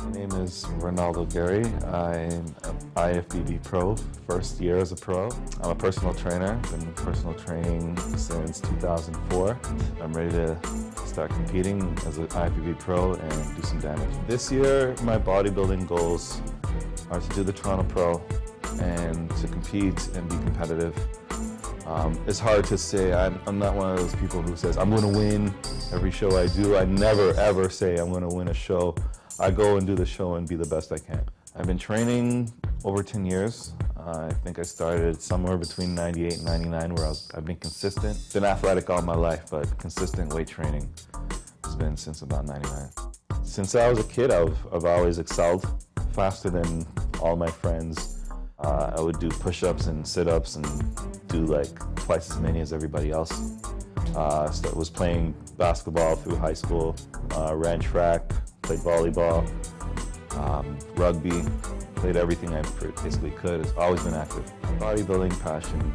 My name is Renaldo Gairy. I'm an IFBB pro, first year as a pro. I'm a personal trainer, been personal training since 2004. I'm ready to start competing as an IFBB pro and do some damage. This year, my bodybuilding goals are to do the Toronto Pro and to compete and be competitive. It's hard to say. I'm not one of those people who says, I'm going to win every show I do. I never ever say I'm going to win a show. I go and do the show and be the best I can. I've been training over 10 years. I think I started somewhere between 98 and 99 where I've been consistent. Been athletic all my life, but consistent weight training has been since about 99. Since I was a kid, I've always excelled, faster than all my friends. I would do push-ups and sit-ups and do like twice as many as everybody else. Was playing basketball through high school, ran track, played volleyball, rugby, played everything I basically could. I've always been active. Bodybuilding passion.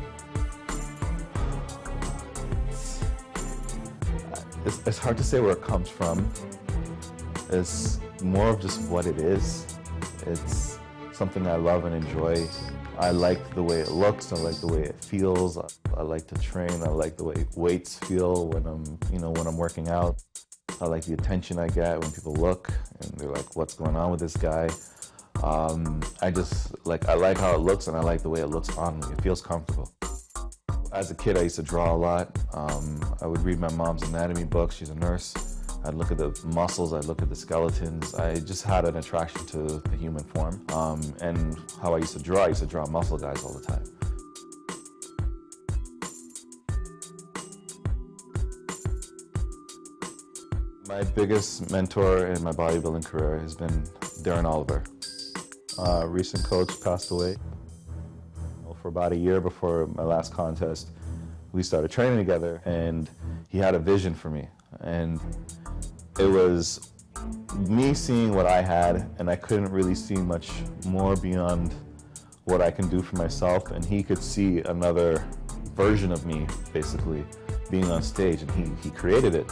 It's hard to say where it comes from. It's more of just what it is. It's something I love and enjoy. I like the way it looks. I like the way it feels. I like to train. I like the way weights feel when I'm working out. I like the attention I get when people look and they're like, "What's going on with this guy?" I like how it looks and I like the way it looks on me. It feels comfortable. As a kid, I used to draw a lot. I would read my mom's anatomy books. She's a nurse. I'd look at the muscles, I'd look at the skeletons. I just had an attraction to the human form. And how I used to draw muscle guys all the time. My biggest mentor in my bodybuilding career has been Darren Oliver. Recent coach passed away. For about a year before my last contest, we started training together and he had a vision for me. And it was me seeing what I had, and I couldn't really see much more beyond what I can do for myself, and he could see another version of me, basically, being on stage, and he created it.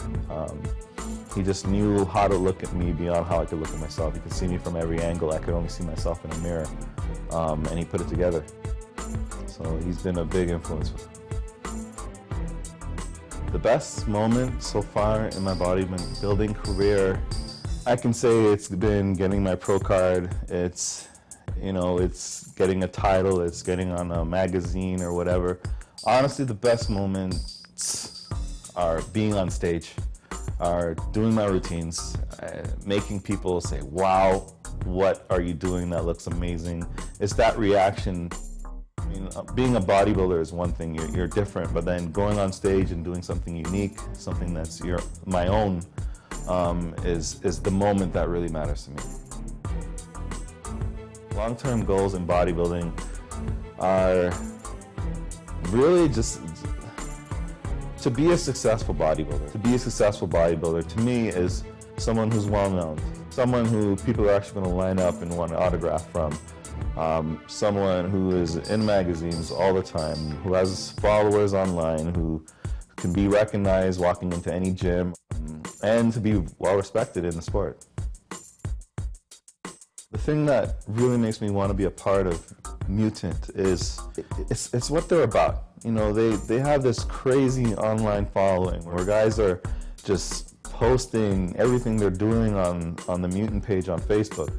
He just knew how to look at me beyond how I could look at myself. He could see me from every angle. I could only see myself in a mirror, and he put it together. So he's been a big influence. The best moment so far in my bodybuilding career, I can say it's been getting my pro card. It's getting a title, it's getting on a magazine or whatever. Honestly, the best moments are being on stage, are doing my routines, making people say, "Wow, what are you doing? That looks amazing." It's that reaction. Being a bodybuilder is one thing, you're different, but then going on stage and doing something unique, something that's my own, is the moment that really matters to me. Long-term goals in bodybuilding are really just to be a successful bodybuilder. To be a successful bodybuilder, to me, is someone who's well-known, someone who people are actually going to line up and want an autograph from. Someone who is in magazines all the time, who has followers online, who can be recognized walking into any gym, and to be well respected in the sport. The thing that really makes me want to be a part of Mutant is it's what they're about. They have this crazy online following where guys are just posting everything they're doing on the Mutant page on Facebook.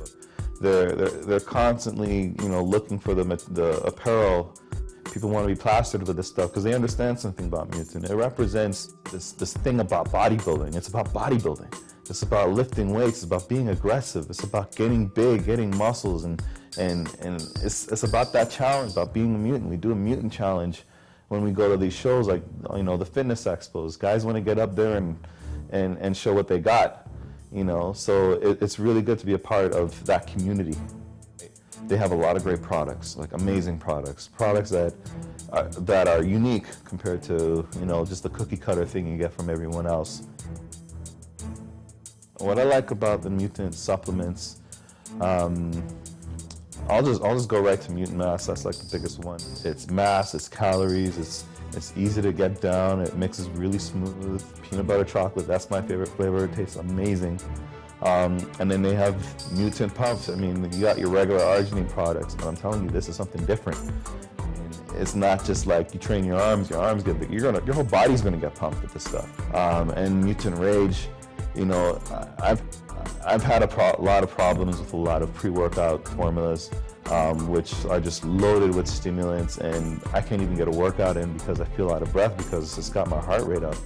They're constantly, looking for the apparel. People want to be plastered with this stuff because they understand something about Mutant. It represents this thing about bodybuilding. It's about bodybuilding. It's about lifting weights. It's about being aggressive. It's about getting big, getting muscles, and it's about that challenge, about being a mutant. We do a mutant challenge when we go to these shows like the fitness expos. Guys want to get up there and show what they got. So it's really good to be a part of that community. They have a lot of great products, like amazing products that are unique compared to just the cookie cutter thing you get from everyone else. What I like about the Mutant supplements, I'll just go right to Mutant Mass. That's like the biggest one. It's mass, it's calories, it's easy to get down. It mixes really smooth. Peanut butter chocolate, that's my favorite flavor. It tastes amazing. And then they have Mutant pumps. I mean, you got your regular arginine products, but I'm telling you, this is something different. It's not just like you train your arms get big. Your whole body's gonna get pumped with this stuff. And Mutant Rage, you know, I've had a lot of problems with a lot of pre-workout formulas, which are just loaded with stimulants, and I can't even get a workout in because I feel out of breath because it's got my heart rate up.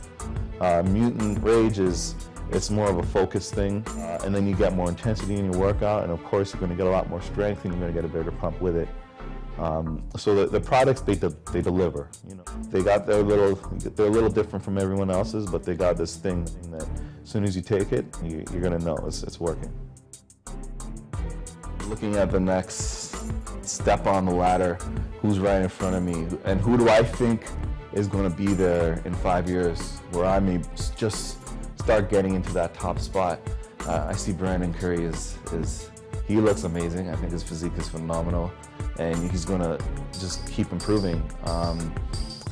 Mutant Rage it's more of a focus thing, and then you get more intensity in your workout, and of course you're going to get a lot more strength, and you're going to get a bigger pump with it. So the products they deliver. You know, they're a little different from everyone else's, but they got this thing that as soon as you take it, you're going to know it's working. Looking at the next step on the ladder, who's right in front of me, and who do I think is going to be there in 5 years, where I may just start getting into that top spot. I see Brandon Curry he looks amazing. I think his physique is phenomenal, and he's gonna just keep improving.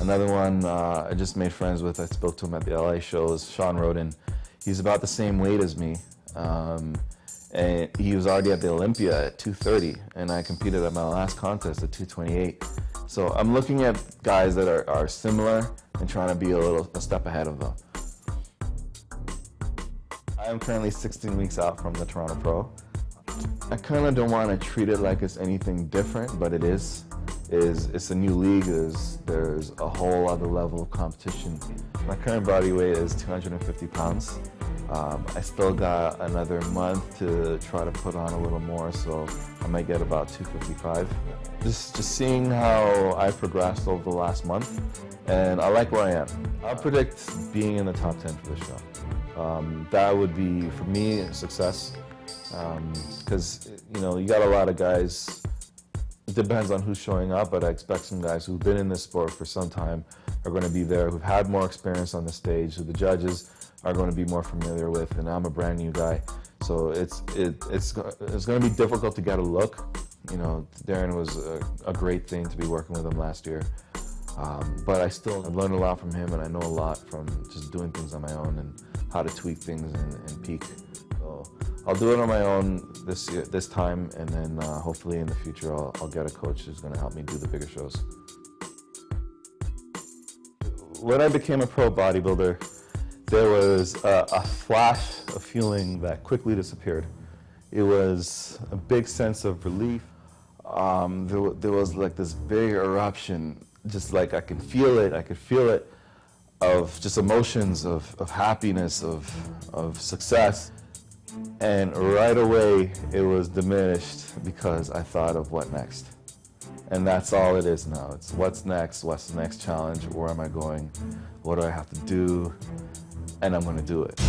Another one I just made friends with, I spoke to him at the LA shows, Sean Roden. He's about the same weight as me, and he was already at the Olympia at 230, and I competed at my last contest at 228. So I'm looking at guys that are similar and trying to be a step ahead of them. I am currently 16 weeks out from the Toronto Pro. I kind of don't want to treat it like it's anything different, but it is. It's a new league. There's a whole other level of competition. My current body weight is 250 pounds. I still got another month to try to put on a little more, so I might get about 255. Just seeing how I progressed over the last month, and I like where I am. I'll predict being in the top 10 for this show. That would be, for me, a success, because you know, you got a lot of guys. It depends on who's showing up, but I expect some guys who've been in this sport for some time are going to be there, who've had more experience on the stage, who the judges are going to be more familiar with, and I'm a brand new guy, so it's going to be difficult to get a look. You know, Darren was a great thing to be working with him last year, but I've learned a lot from him, and I know a lot from just doing things on my own and how to tweak things and peak. So I'll do it on my own this time, and then hopefully in the future I'll get a coach who's going to help me do the bigger shows. When I became a pro bodybuilder, there was a flash of feeling that quickly disappeared. It was a big sense of relief. There was like this big eruption, just like I could feel it, of just emotions of happiness, of success. And right away it was diminished because I thought of what next. And that's all it is now. It's what's next the next challenge, where am I going, what do I have to do, and I'm going to do it.